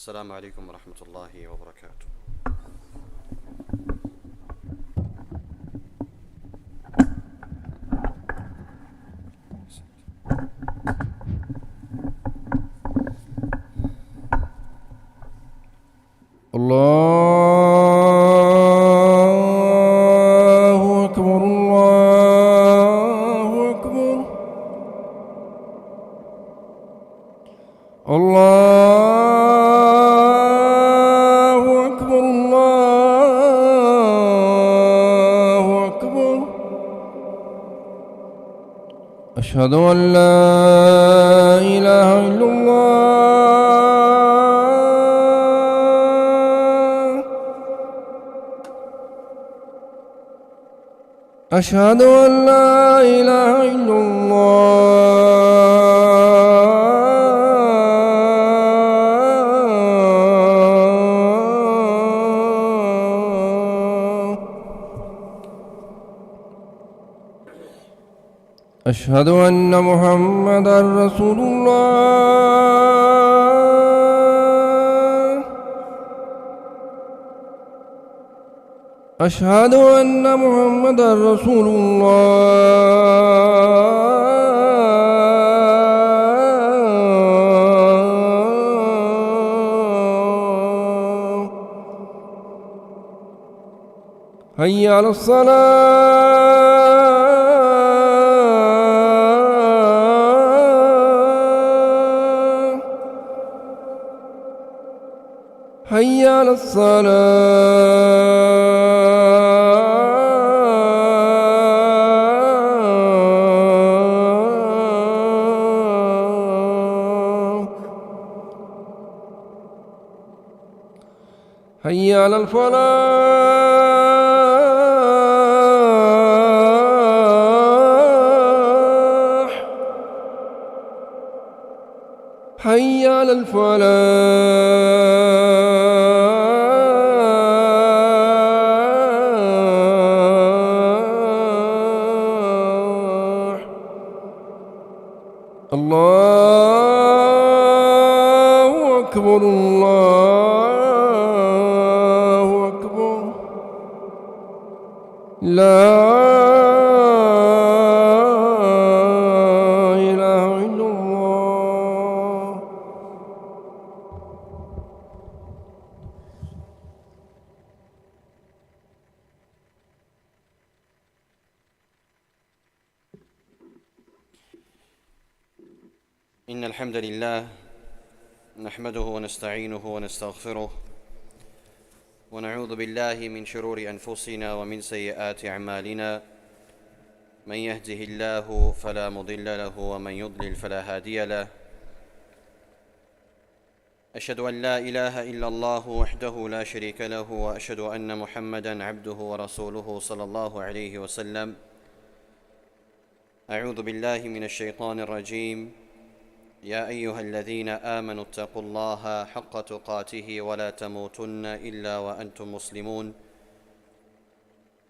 السلام عليكم ورحمة الله وبركاته. الله أكبر الله أكبر الله أكبر الله أكبر أشهد أن لا إله إلا الله أشهد أن لا إله إلا الله أشهد أن محمدًا رسول الله أشهد أن محمدًا رسول الله حي على الصلاة حي على الصلاة حي على الفلاح حي على الفلاح الله أكبر الله أكبر لا إله إلا الله إن الحمد لله نحمده ونستعينه ونستغفره ونعوذ بالله من شرور أنفسنا ومن سيئات أعمالنا من يهده الله فلا مضل له ومن يضلل فلا هادي له أشهد أن لا إله إلا الله وحده لا شريك له وأشهد أن محمدًا عبده ورسوله صلى الله عليه وسلم أعوذ بالله من الشيطان الرجيم يا أيها الذين آمنوا اتقوا الله حق تقاته ولا تموتن إلا وأنتم مسلمون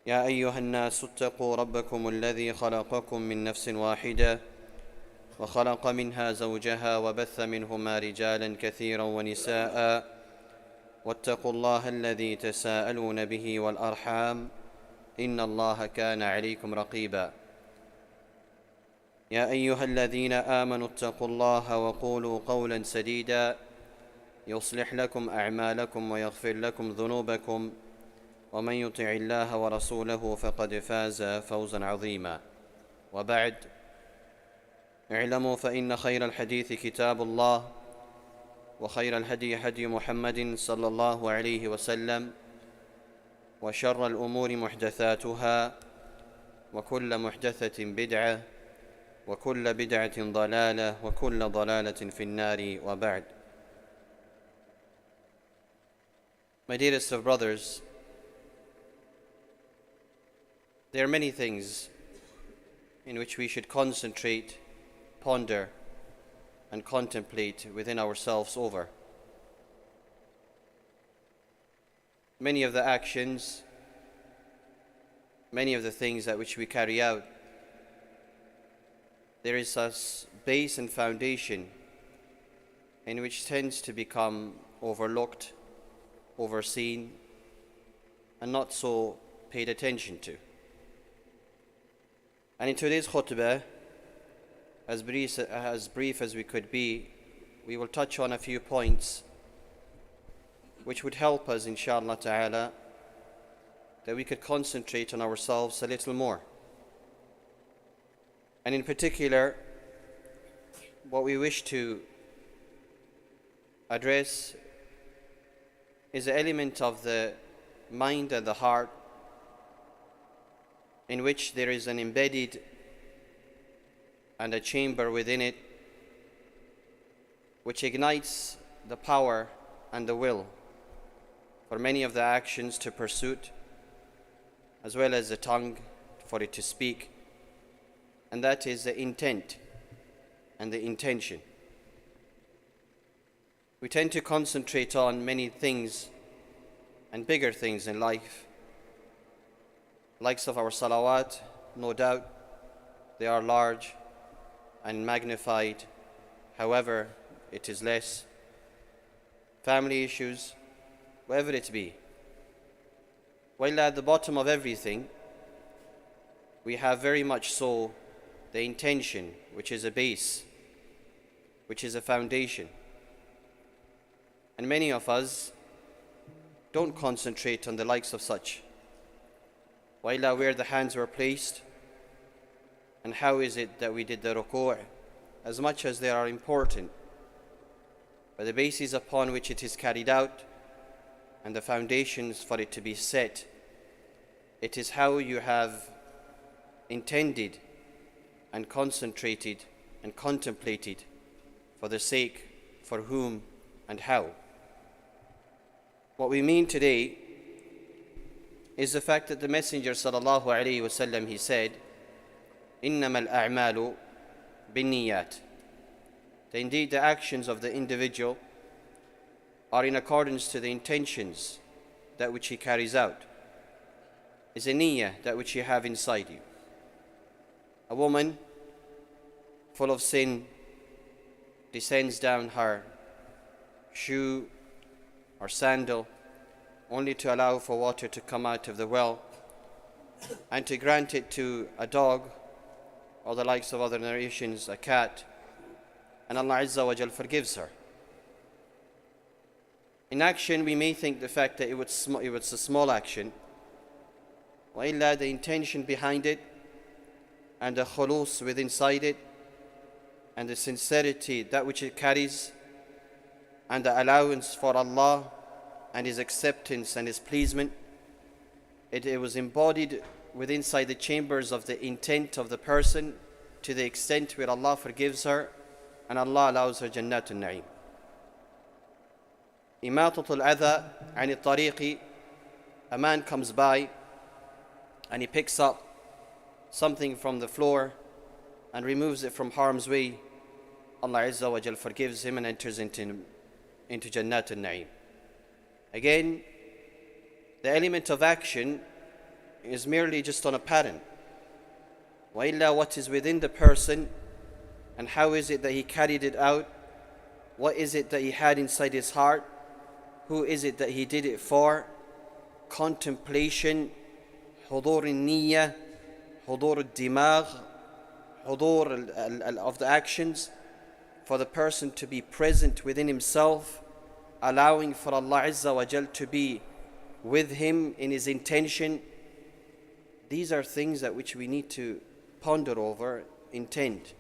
يا أيها الناس اتقوا ربكم الذي خلقكم من نفس واحدة وخلق منها زوجها وبث منهما رجالا كثيرا ونساء واتقوا الله الذي تساءلون به والأرحام إن الله كان عليكم رقيبا يا أيها الذين آمنوا اتقوا الله وقولوا قولا سديدا يصلح لكم أعمالكم ويغفر لكم ذنوبكم ومن يطع الله ورسوله فقد فاز فوزا عظيما وبعد اعلموا فإن خير الحديث كتاب الله وخير الهدي هدي محمد صلى الله عليه وسلم وشر الأمور محدثاتها وكل محدثة بدعة وكل بدعة ضلالة وكل ضلالة في النار وبعد. My dearest of brothers, there are many things in which we should concentrate, ponder, and contemplate within ourselves over. Many of the actions, many of the things that which we carry out, there is a base and foundation in which tends to become overlooked, overseen, and not so paid attention to. And in today's khutbah, as brief as we could be, we will touch on a few points which would help us, inshallah ta'ala, that we could concentrate on ourselves a little more. And in particular, what we wish to address is the element of the mind and the heart, in which there is an embedded and a chamber within it which ignites the power and the will for many of the actions to pursue, as well as the tongue for it to speak, and that is the intent and the intention. We tend to concentrate on many things and bigger things in life, likes of our salawat, no doubt they are large and magnified, however it is less. Family issues, whatever it be. While at the bottom of everything, we have very much so the intention, which is a base, which is a foundation. And many of us don't concentrate on the likes of such. While where the hands were placed, and how is it that we did the ruku', as much as they are important, but the basis upon which it is carried out and the foundations for it to be set, it is how you have intended and concentrated and contemplated, for the sake, for whom and how. What we mean today is the fact that the Messenger sallallahu alaihi wasallam, he said, إِنَّمَا الْأَعْمَالُ بِالنِّيَّاتِ. That indeed the actions of the individual are in accordance to the intentions that which he carries out. Is a niyyah, that which you have inside you. A woman full of sin descends down her shoe or sandal only to allow for water to come out of the well and to grant it to a dog, or the likes of other narrations, a cat, and Allah Azza wa Jal forgives her. In action, we may think the fact that it was a small action, wa illa the intention behind it, and the khulus within inside it, and the sincerity that which it carries, and the allowance for Allah and His acceptance and His pleasement, it was embodied within inside the chambers of the intent of the person, to the extent where Allah forgives her and Allah allows her Jannatul Na'im. Imatatul adha ani tariqi, a man comes by and he picks up something from the floor and removes it from harm's way. Allah Azza wa Jal forgives him and enters into Jannatul Na'im. Again, the element of action is merely just on a pattern. Wa illa, what is within the person, and how is it that he carried it out? What is it that he had inside his heart? Who is it that he did it for? Contemplation, hudur al-niyyah, hudur al-dimagh, hudur of the actions, for the person to be present within himself, allowing for Allah Azza wa Jal to be with him in his intention. These are things that which we need to ponder over, intend.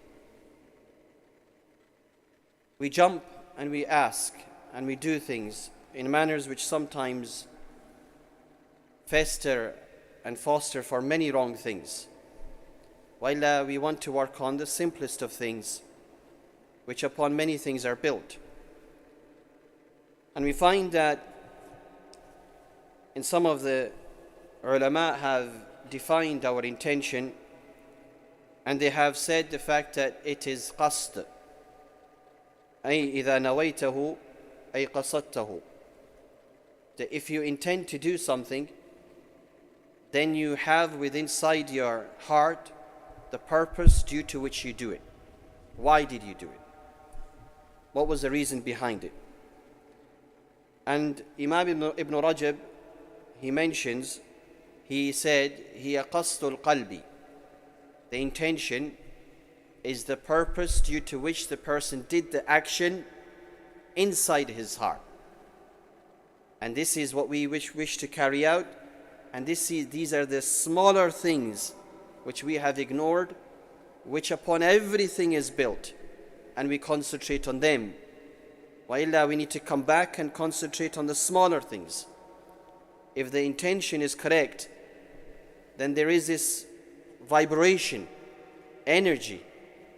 We jump and we ask and we do things in manners which sometimes fester and foster for many wrong things, while we want to work on the simplest of things, which upon many things are built. And we find that in some of the ulama have defined our intention, and they have said the fact that it is qasd, أي إذا نويته أي قصدته, that if you intend to do something, then you have within inside your heart the purpose due to which you do it. Why did you do it? What was the reason behind it? And Imam Ibn Rajab, he mentions, he said, هي قصد القلب. The intention is the purpose due to which the person did the action inside his heart. And this is what we wish to carry out. And these are the smaller things which we have ignored, which upon everything is built, and we concentrate on them. Wa'illa, we need to come back and concentrate on the smaller things. If the intention is correct, then there is this vibration, energy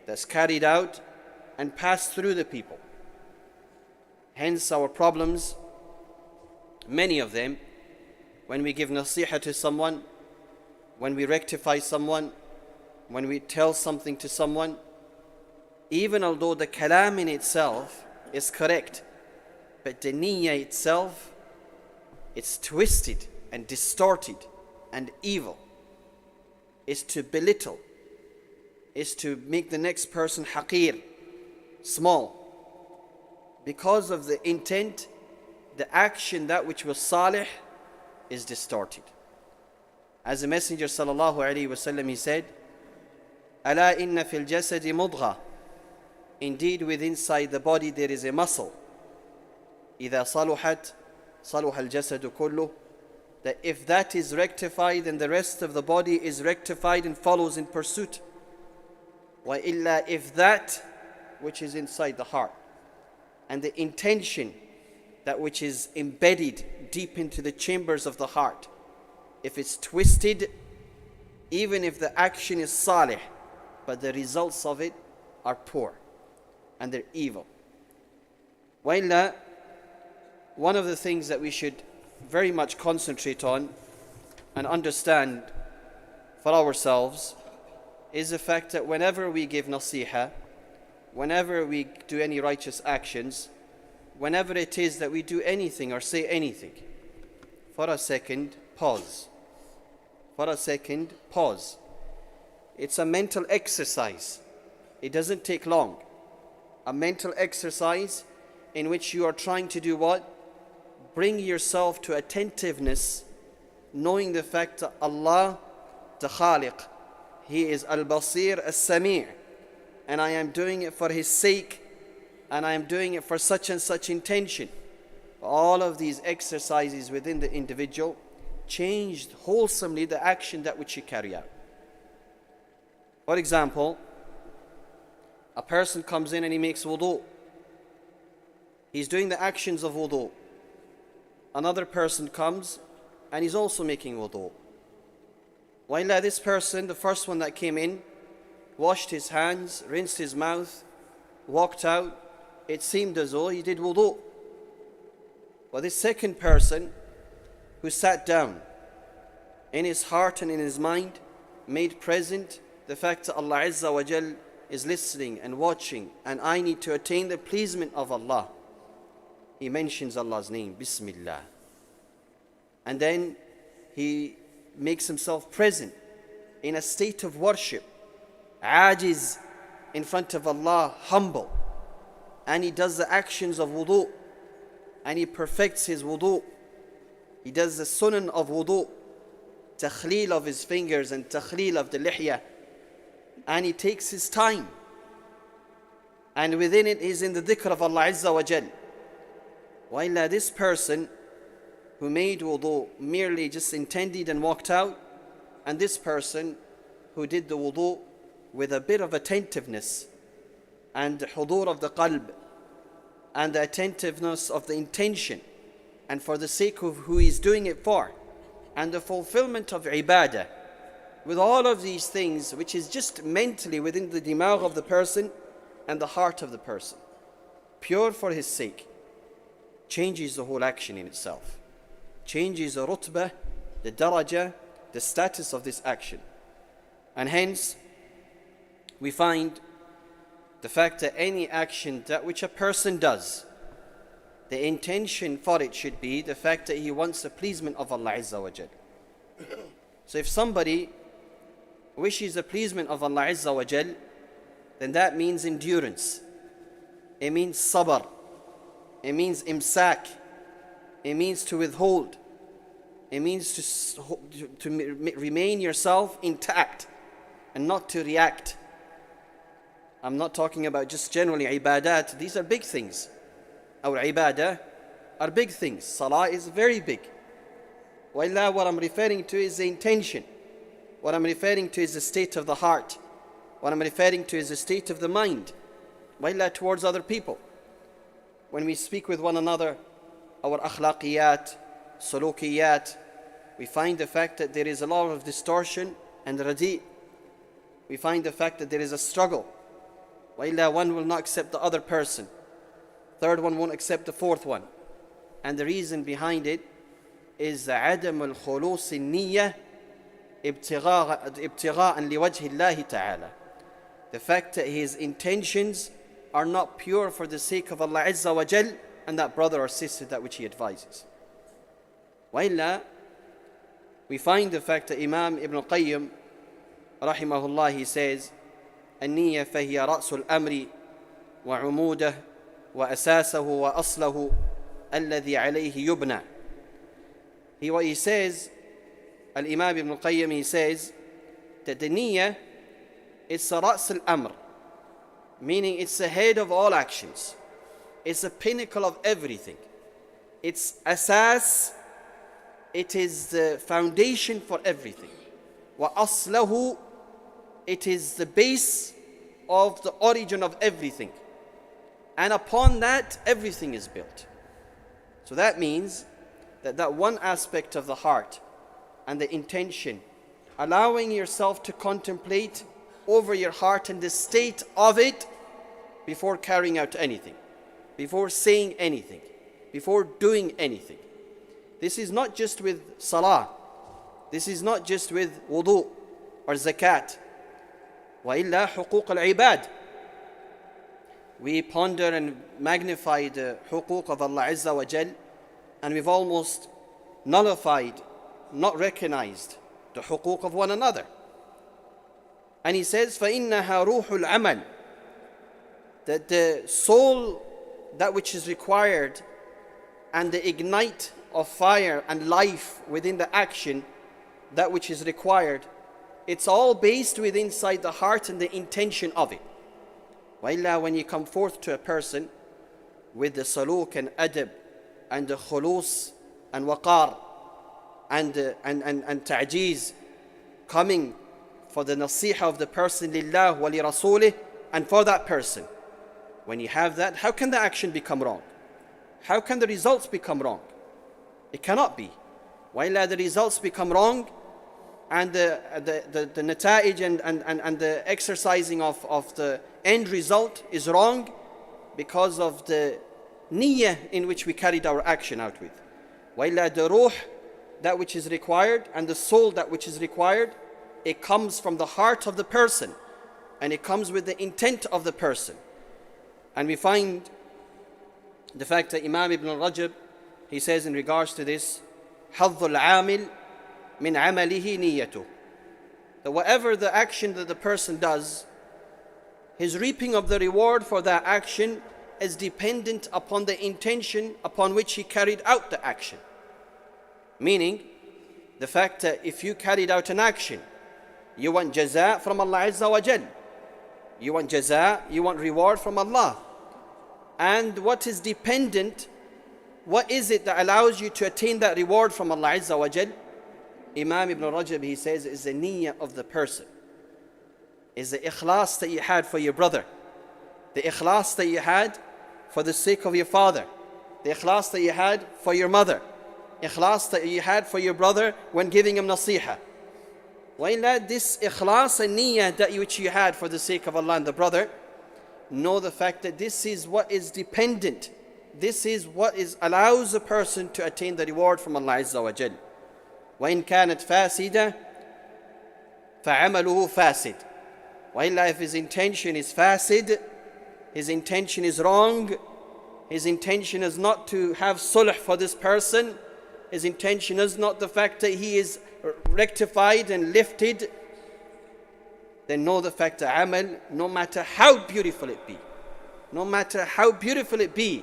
that's carried out and passed through the people. Hence our problems, many of them, when we give nasiha to someone, when we rectify someone, when we tell something to someone, even although the kalam in itself is correct, but the niyyah itself, it's twisted and distorted and evil. Is to belittle, is to make the next person haqir, small. Because of the intent, the action, that which was salih, is distorted. As the Messenger sallallahu alaihi wasallam, he said, "Ala inna fil jasadi mudgha." Indeed, within inside the body there is a muscle. إذا صلحت صلح الجسد كله. That if that is rectified, then the rest of the body is rectified and follows in pursuit. وَإِلَّا, if that which is inside the heart and the intention, that which is embedded deep into the chambers of the heart, if it's twisted, even if the action is salih, but the results of it are poor and they're evil. وَإِلَّا, one of the things that we should very much concentrate on and understand for ourselves is the fact that whenever we give nasiha, whenever we do any righteous actions, whenever it is that we do anything or say anything, for a second, pause. For a second, pause. It's a mental exercise. It doesn't take long. A mental exercise in which you are trying to do what? Bring yourself to attentiveness, knowing the fact that Allah, the Khaliq, He is Al-Basir As-Sami', and I am doing it for His sake, and I am doing it for such and such intention. All of these exercises within the individual changed wholesomely the action that which you carry out. For example, a person comes in and he makes wudu. He's doing the actions of wudu. Another person comes and he's also making wudu. While this person, the first one that came in, washed his hands, rinsed his mouth, walked out, it seemed as though he did wudu. But this second person who sat down, in his heart and in his mind, made present the fact that Allah Azza wa Jal is listening and watching, and I need to attain the pleasement of Allah. He mentions Allah's name, Bismillah. And then he makes himself present in a state of worship, ajiz, in front of Allah, humble. And he does the actions of wudu, and he perfects his wudu. He does the sunan of wudu, takhleel of his fingers and takhleel of the lihya. And he takes his time. And within it is in the dhikr of Allah Azza wa Jal. While this person who made wudu merely just intended and walked out, and this person who did the wudu with a bit of attentiveness and hudur of the qalb and the attentiveness of the intention, and for the sake of who he's doing it for, and the fulfillment of ibadah, with all of these things which is just mentally within the dimagh of the person and the heart of the person, pure for his sake, changes the whole action in itself, changes the rutbah, the daraja, the status of this action. And hence we find the fact that any action that which a person does, the intention for it should be the fact that he wants the pleasement of Allah Azza wa Jal. So if somebody wishes the pleasement of Allah Azza wa Jal, then that means endurance. It means sabr. It means imsak. It means to withhold. It means to remain yourself intact and not to react. I'm not talking about just generally ibadat. These are big things. Our ibadah are big things. Salah is very big. Wallah, what I'm referring to is the intention. What I'm referring to is the state of the heart. What I'm referring to is the state of the mind. Wallah, towards other people. When we speak with one another, our akhlaqiyat, sulukiyat, we find the fact that there is a lot of distortion and radi. We find the fact that there is a struggle. Wallah, one will not accept the other person. Third one won't accept the fourth one. And the reason behind it is عدم الخلوص النية ابتغاء لوجه الله تعالى. The fact that his intentions are not pure for the sake of Allah Azza wa Jal and that brother or sister that which he advises. وإلا, we find the fact that Imam Ibn Qayyim rahimahullah, he says, النية فهي رأس الأمر وعموده وأساسه وأصله الذي عليه يبنى. What he says, Al-Imam Ibn Qayyim, he says that the niyyah is رأس الأمر, meaning it's the head of all actions. It's the pinnacle of everything. It's asas, it is the foundation for everything. وأصله, it is the base of the origin of everything. And upon that, everything is built. So that means that one aspect of the heart and the intention, allowing yourself to contemplate over your heart and the state of it before carrying out anything, before saying anything, before doing anything. This is not just with salah. This is not just with wudu or zakat. وَإِلَّا حُقُوقَ الْعِبَادِ. We ponder and magnify the huquq of Allah Azza wa Jal, and we've almost nullified, not recognized the huquq of one another. And he says, فَإِنَّهَا رُوحُ الْعَمَلِ, that the soul, that which is required, and the ignite of fire and life within the action, that which is required, it's all based within inside the heart and the intention of it. وإلا, when you come forth to a person with the saluk and adab and the khulus and waqar and ta'jeez, coming for the nasiha of the person lillah wa li rasulih, and for that person, when you have that, how can the action become wrong? How can the results become wrong? It cannot be. وإلا, the results become wrong, and the nata'ij and the exercising of the end result is wrong because of the niyyah in which we carried our action out with. وإلا, the ruh, that which is required, and the soul, that which is required, it comes from the heart of the person, and it comes with the intent of the person. And we find the fact that Imam Ibn Rajab, he says in regards to this, حظ العامل من عمله نيته, that whatever the action that the person does, his reaping of the reward for that action is dependent upon the intention upon which he carried out the action. Meaning, the fact that if you carried out an action, you want jaza from Allah Azza wa Jal. You want jaza, you want reward from Allah. And what is dependent, what is it that allows you to attain that reward from Allah Azza wa Jal? Imam Ibn Rajab, he says, is the niyyah of the person. Is the ikhlas that you had for your brother. The ikhlas that you had for the sake of your father. The ikhlas that you had for your mother. Ikhlas that you had for your brother when giving him nasiha. وإلا, this ikhlas and niyyah that which you had for the sake of Allah and the brother, know the fact that this is what is dependent. This is what allows a person to attain the reward from Allah Azza wa Jal. وإن كانت فاسدة فعمله فاسد. وإلا, if his intention is fasid, his intention is wrong, his intention is not to have sulh for this person, his intention is not the fact that he is rectified and lifted, then know the fact that amal, no matter how beautiful it be, no matter how beautiful it be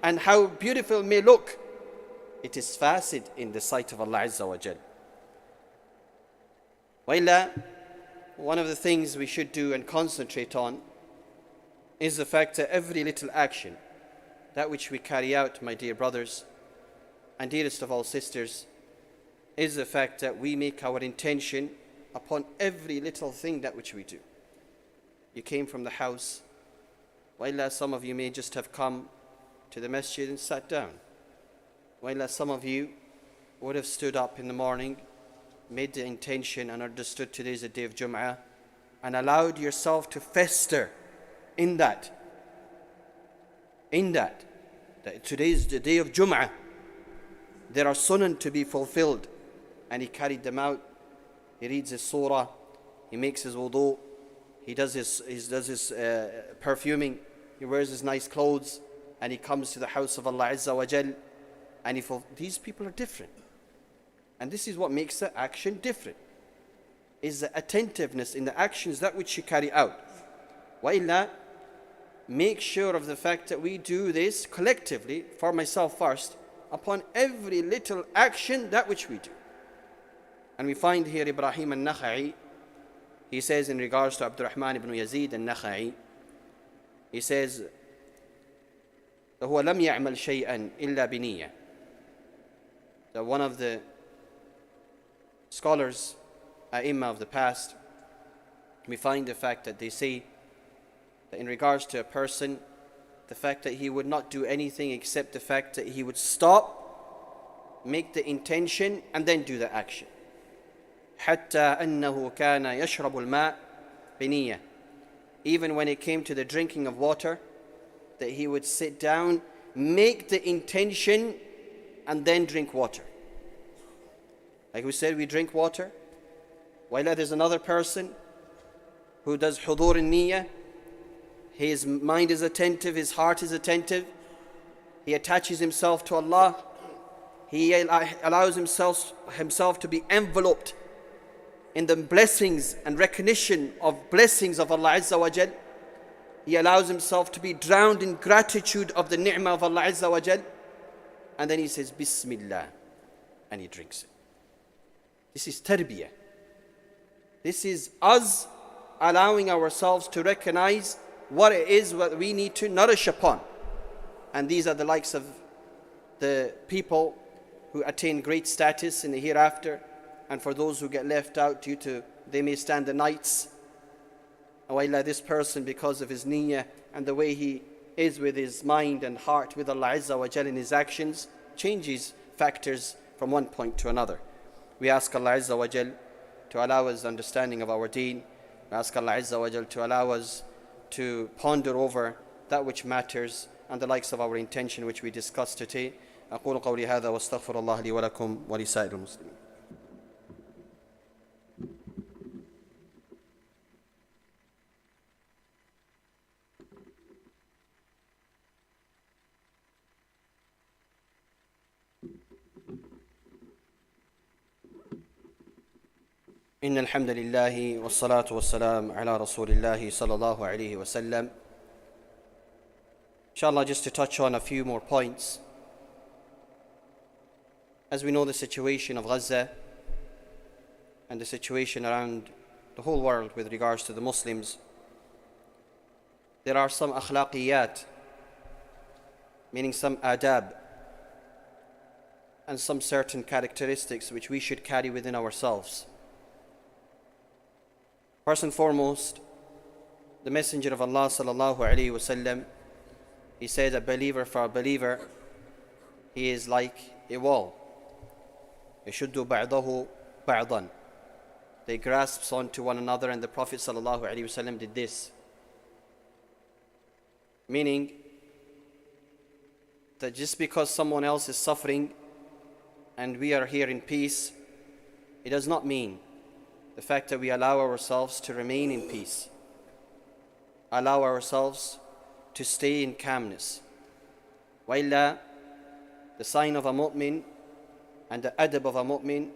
and how beautiful it may look, it is fasid in the sight of Allah Azza wa Jal. Wa one of the things we should do and concentrate on is the fact that every little action, that which we carry out, my dear brothers and dearest of all sisters, is the fact that we make our intention upon every little thing that which we do. You came from the house, wa some of you may just have come to the masjid and sat down. Wa some of you would have stood up in the morning, made the intention and understood today is a day of Jummah, and allowed yourself to fester in that today is the day of Jummah. There are sunan to be fulfilled, and he carried them out. He reads his surah, he makes his wudu, he does his perfuming, he wears his nice clothes, and he comes to the house of Allah Azza wa Jal, and these people are different. And this is what makes the action different, is the attentiveness in the actions that which you carry out. Wa make sure of the fact that we do this collectively, for myself first, upon every little action that which we do. And we find here Ibrahim al-Nakha'i, he says in regards to Abdurrahman ibn Yazid al-Nakha'i, he says, هو لم يعمل شيئا إلا بنية. That one of the scholars, A'imma of the past, we find the fact that they say that in regards to a person, the fact that he would not do anything except the fact that he would stop, make the intention, and then do the action. حتى أنه كان يشرب الماء بنية. Even when it came to the drinking of water, that he would sit down, make the intention, and then drink water. Like we said, we drink water. While there's another person who does hudur al-niyyah, his mind is attentive, his heart is attentive, he attaches himself to Allah, he allows himself to be enveloped in the blessings and recognition of blessings of Allah Azza wa Jal. He allows himself to be drowned in gratitude of the ni'mah of Allah Azza wa Jal, and then he says Bismillah, and he drinks it. This is tarbiyah. This is us allowing ourselves to recognize what it is what we need to nourish upon. And these are the likes of the people who attain great status in the hereafter, and for those who get left out due to they may stand the nights. While this person, because of his niyyah and the way he is with his mind and heart with Allah Azza wa Jal in his actions, changes factors from one point to another. We ask Allah Azza wa Jal to allow us understanding of our deen. We ask Allah Azza wa Jal to allow us to ponder over that which matters and the likes of our intention which we discussed today. أقول قولي هذا واستغفر الله لي ولكم ولسائر المسلمين. إن الحمد لله والصلاة والسلام على رسول الله صلى الله عليه وسلم. Inshallah, just to touch on a few more points. As we know the situation of Gaza and the situation around the whole world with regards to the Muslims, there are some akhlaqiyat, meaning some adab, and some certain characteristics which we should carry within ourselves. First and foremost, the Messenger of Allah sallallahu alaihi wasallam, he said, a believer for a believer, he is like a wall. يشد بعضه بعضا. They grasp onto one another, and the Prophet sallallahu alaihi wasallam did this. Meaning that just because someone else is suffering and we are here in peace, it does not mean the fact that we allow ourselves to remain in peace, allow ourselves to stay in calmness. وَإِلَّا, the sign of a mu'min and the adab of a mu'min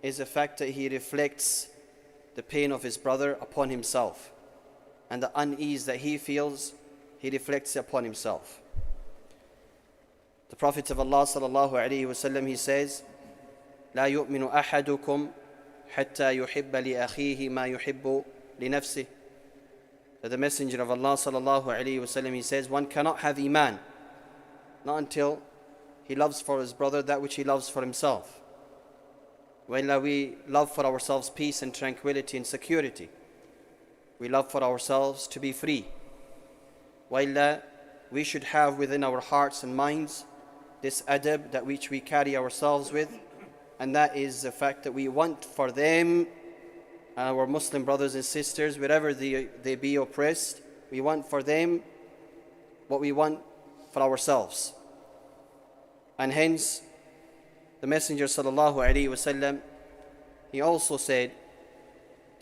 is the fact that he reflects the pain of his brother upon himself, and the unease that he feels, he reflects it upon himself. The The Prophet of Allah sallallahu alayhi wasallam, he says, لا يؤمن أحدكم حتى يحب لأخيه ما يحب لنفسه. That the Messenger of Allah sallallahu alayhi wasallam, he says, one cannot have iman, not until he loves for his brother that which he loves for himself. When we love for ourselves peace and tranquility and security, we love for ourselves to be free. While we should have within our hearts and minds this adab that which we carry ourselves with, and that is the fact that we want for them, our Muslim brothers and sisters, wherever they be oppressed, we want for them what we want for ourselves. And hence, the Messenger sallallahu alaihi wasallam, he also said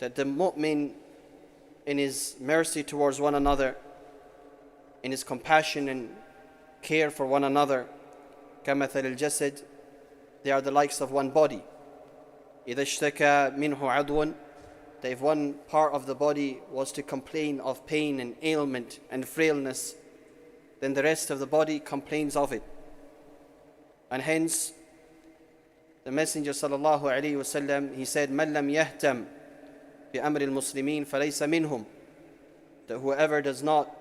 that the mu'min, in his mercy towards one another, in his compassion and care for one another, كمثل الجسد, they are the likes of one body. إذا اشتكى منه عضو, that if one part of the body was to complain of pain and ailment and frailness, then the rest of the body complains of it. And hence, the Messenger sallallahu alaihi wasallam, he said, من لم يهتم بأمر المسلمين فليس منهم. That whoever does not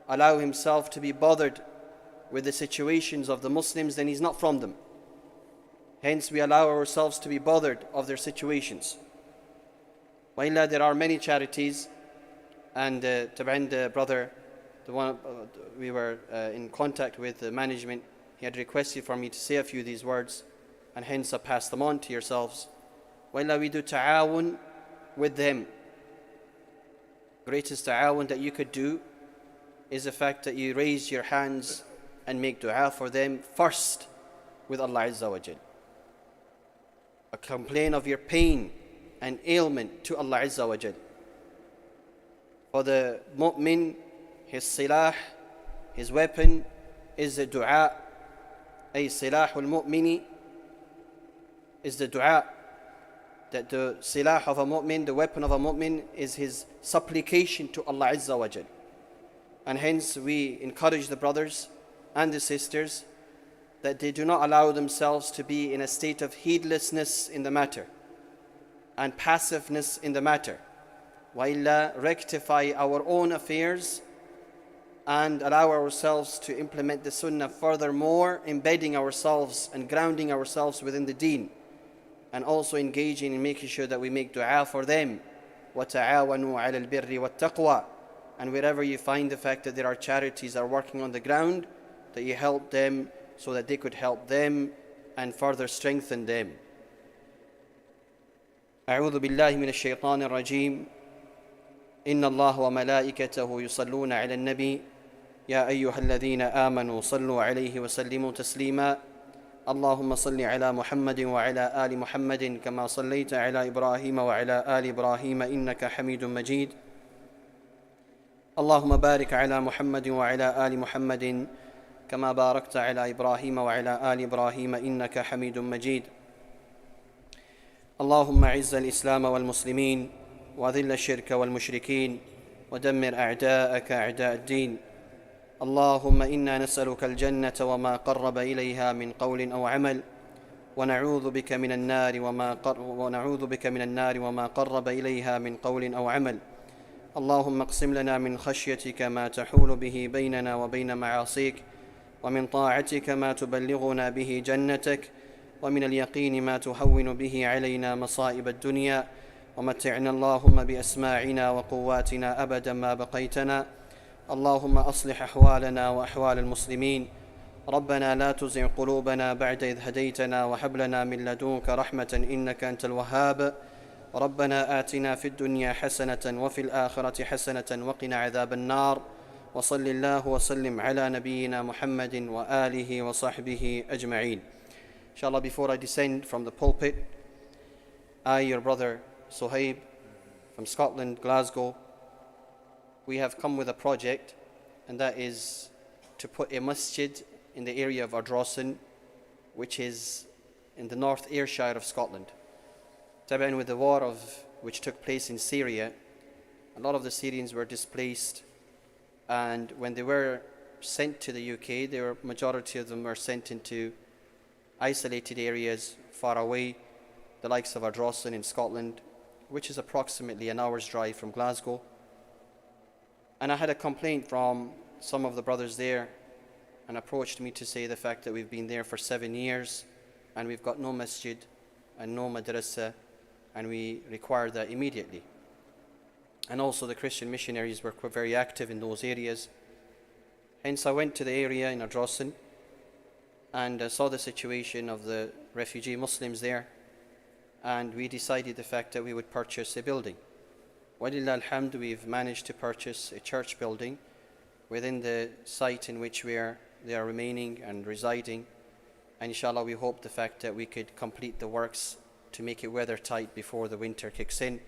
allow himself to be bothered with the situations of the Muslims, then he's not from them. Hence, we allow ourselves to be bothered of their situations. Waillah, there are many charities, and Taban, the brother, the one we were in contact with, the management, he had requested for me to say a few of these words, and hence I pass them on to yourselves. Waillah, we do ta'awun with them. Greatest ta'awun that you could do is the fact that you raise your hands and make dua for them first with Allah Azza wa Jal. Complain of your pain and ailment to Allah Azza wa Jal. For the mu'min, his silah, his weapon is the dua. Ay silahul mu'mini is the dua. That the silah of a mu'min, the weapon of a mu'min, is his supplication to Allah Azza wa Jal. And hence we encourage the brothers and the sisters that they do not allow themselves to be in a state of heedlessness in the matter and passiveness in the matter, while rectify our own affairs and allow ourselves to implement the sunnah, furthermore embedding ourselves and grounding ourselves within the deen, and also engaging in making sure that we make dua for them. وَتَعَاوَنُوا عَلَى الْبِرِّ وَالتَّقْوَى. And wherever you find the fact that there are charities that are working on the ground, that you help them so that they could help them and further strengthen them. أعوذ بالله من الشيطان الرجيم. إن الله وملائكته يصلون على النبي يا أيها الذين آمنوا صلوا عليه وسلموا تسليما. اللهم صل على محمد وعلى آل محمد كما صليت على إبراهيم وعلى آل إبراهيم إنك حميد مجيد. اللهم بارك على محمد وعلى آل محمد كما باركت على إبراهيم وعلى آل إبراهيم إنك حميد مجيد. اللهم أعز الإسلام والمسلمين وأذل الشرك والمشركين ودمر أعداءك أعداء الدين. اللهم إنا نسألك الجنة وما قرب إليها من قول أو عمل ونعوذ بك من النار وما قرب إليها من قول أو عمل. اللهم اقسم لنا من خشيتك ما تحول به بيننا وبين معاصيك ومن طاعتك ما تبلغنا به جنتك ومن اليقين ما تهون به علينا مصائب الدنيا ومتعنا اللهم بأسماعنا وقواتنا أبدا ما بقيتنا. اللهم أصلح أحوالنا وأحوال المسلمين. ربنا لا تزغ قلوبنا بعد إذ هديتنا وهب لنا من لدنك رحمة إنك أنت الوهاب. ربنا آتنا في الدنيا حسنة وفي الآخرة حسنة وقنا عذاب النار. وصل الله وسلم على نبينا محمد وآله وصحبه أجمعين. Inshallah, before I descend from the pulpit, I, your brother Sohaib from Scotland, Glasgow, we have come with a project, and that is to put a masjid in the area of Ardrossan, which is in the North Ayrshire of Scotland. Taban, with the war which took place in Syria, a lot of the Syrians were displaced, and when they were sent to the UK, majority of them were sent into isolated areas far away, the likes of Ardrossan in Scotland, which is approximately an hour's drive from Glasgow. And I had a complaint from some of the brothers there, and approached me to say the fact that we've been there for 7 years and we've got no masjid and no madrasa, and we require that immediately. And also the Christian missionaries were very active in those areas. Hence I went to the area in Ardrossan and saw the situation of the refugee Muslims there, and we decided the fact that we would purchase a building. Walillah alhamd, we've managed to purchase a church building within the site in which they are remaining and residing. And inshallah, we hope the fact that we could complete the works to make it weather tight before the winter kicks in.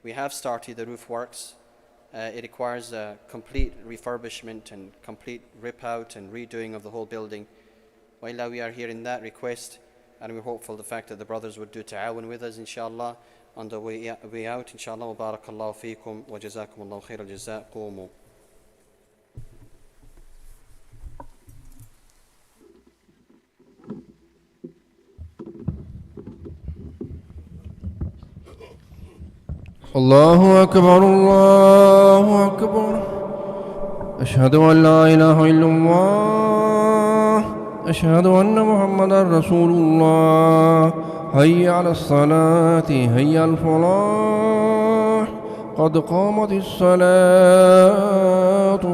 We have started the roof works. It requires a complete refurbishment and complete rip out and redoing of the whole building. Walillah, we are hearing that request, and we're hopeful the fact that the brothers would do ta'awun with us inshallah on the way out inshallah. Wa barakallahu feekum wa jazakumullahu khair al-jazaa. Qumu. الله أكبر الله أكبر أشهد أن لا إله إلا الله أشهد أن محمدا رسول الله حي على الصلاة حي على الفلاح قد قامت الصلاة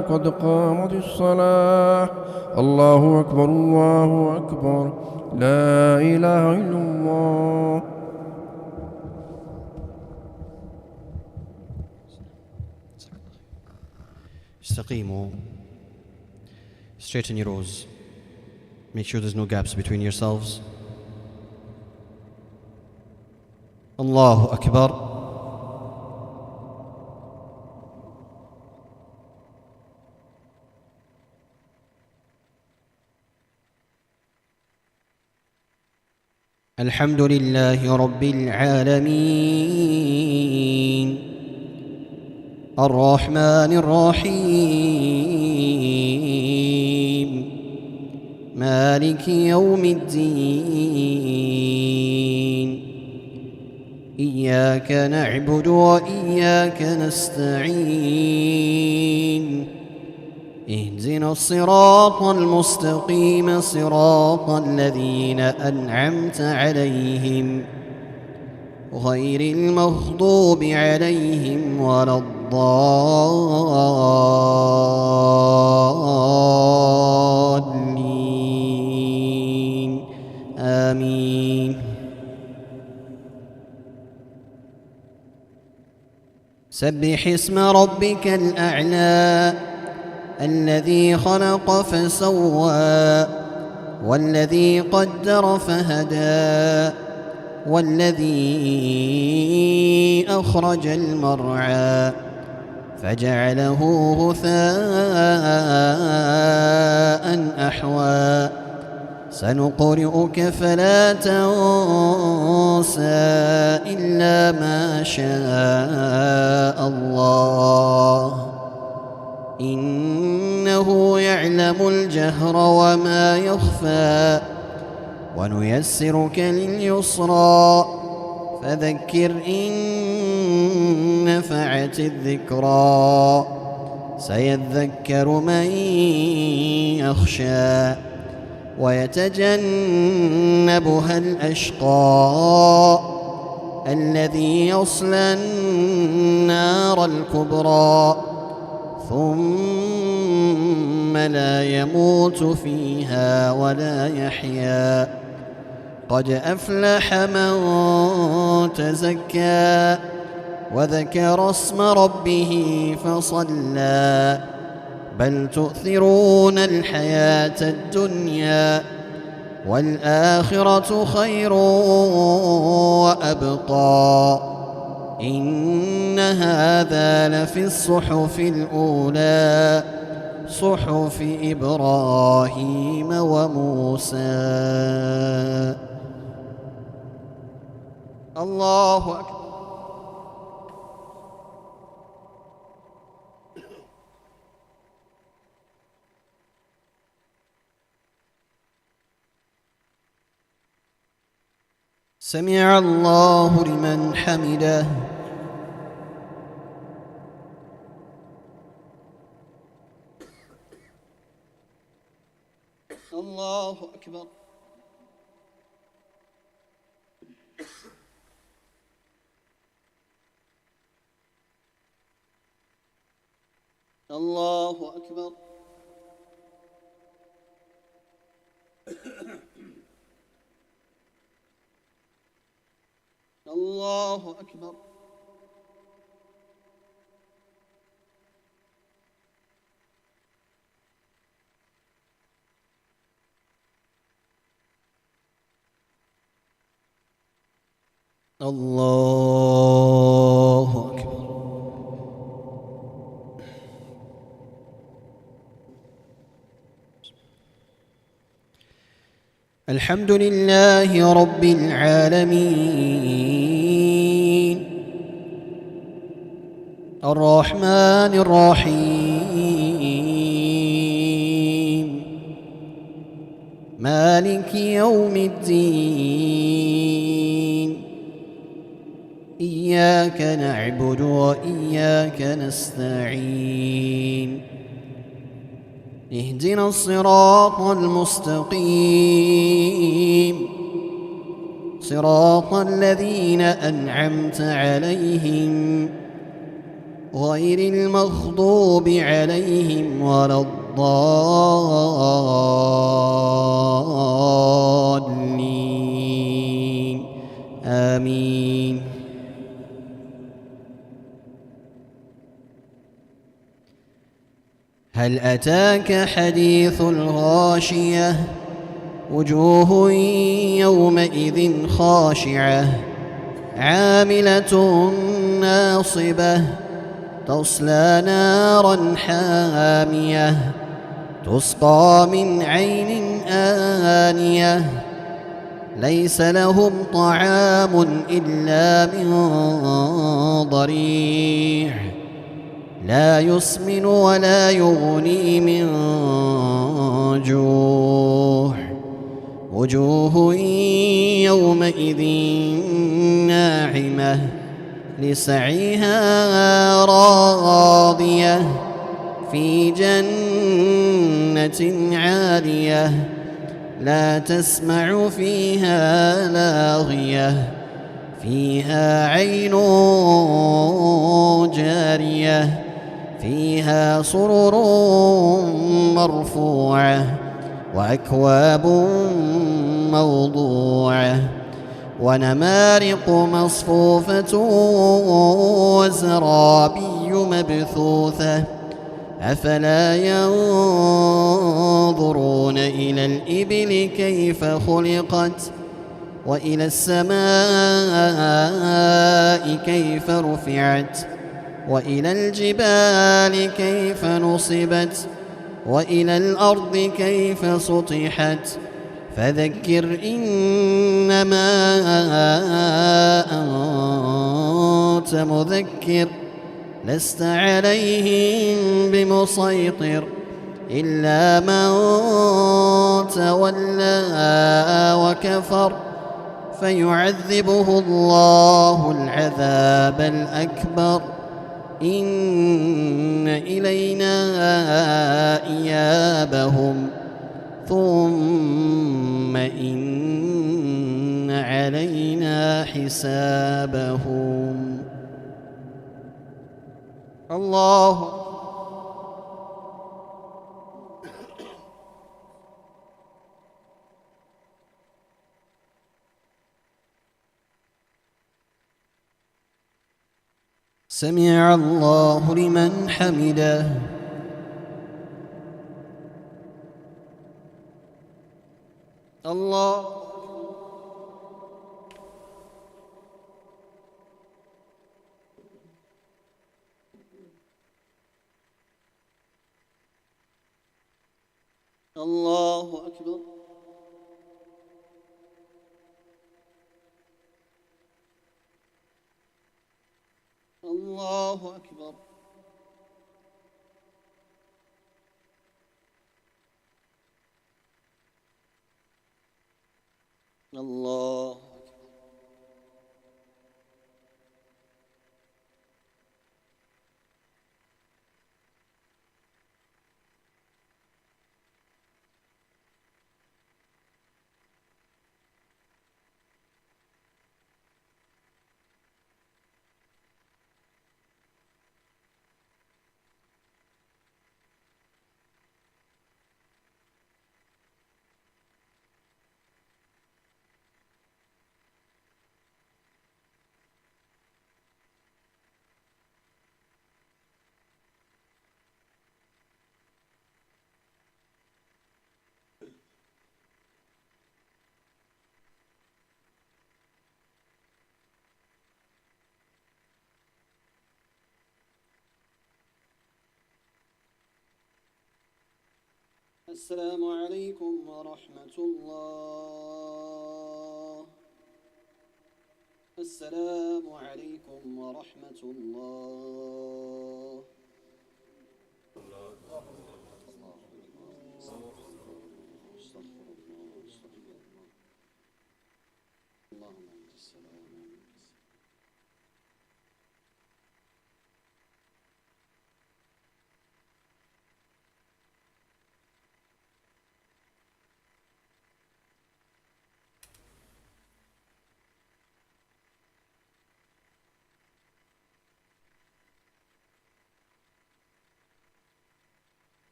قد قامت الصلاة الله أكبر الله أكبر لا إله إلا الله. Istaqimu. Straighten your rows. Make sure there's no gaps between yourselves. Allahu Akbar. Alhamdulillahi Rabbil Alameen. الرحمن الرحيم مالك يوم الدين إياك نعبد وإياك نستعين اهدنا الصراط المستقيم صراط الذين أنعمت عليهم غير المغضوب عليهم ولا الضالين آمين. سبح اسم ربك الأعلى الذي خلق فسوى والذي قدر فهدى والذي أخرج المرعى فجعله غثاء أحوى سنقرئك فلا تنسى إلا ما شاء الله إنه يعلم الجهر وما يخفى ونيسرك لليسرى فذكر إن نفعت الذكرى سيذكر من يخشى ويتجنبها الأشقى الذي يصلى النار الكبرى ثم لا يموت فيها ولا يحيا قد أفلح من تزكى وذكر اسم ربه فصلى بل تؤثرون الحياة الدنيا والآخرة خير وأبقى إن هذا لفي الصحف الأولى صحف إبراهيم وموسى. الله أكبر. سمع الله لمن حمده. الله أكبر. الله أكبر. الله أكبر. الله أكبر. الحمد لله رب العالمين الرحمن الرحيم مالك يوم الدين إياك نعبد وإياك نستعين اهدنا الصراط المستقيم صراط الذين أنعمت عليهم غير المغضوب عليهم ولا الضالين آمين. هل أتاك حديث الغاشية وجوه يومئذ خاشعة عاملة ناصبة تصلى نارا حامية تسقى من عين آنية ليس لهم طعام إلا من ضريع لا يسمن ولا يغني من جوع وجوه يومئذ ناعمة لسعيها راضية في جنة عالية لا تسمع فيها لاغية فيها عين جارية فيها سرر مرفوعة وأكواب موضوعة ونمارق مصفوفة وزرابي مبثوثة أفلا ينظرون إلى الإبل كيف خلقت وإلى السماء كيف رفعت وإلى الجبال كيف نصبت وإلى الأرض كيف سطحت فذكر إنما أنت مذكر لست عليهم بمسيطر إلا من تولى وكفر فيعذبه الله العذاب الأكبر إن إلينا إيابهم ثم إن علينا حسابهم. الله سمع الله لمن حمده. الله الله أكبر. الله أكبر. الله السلام عليكم ورحمة الله. السلام عليكم ورحمة الله.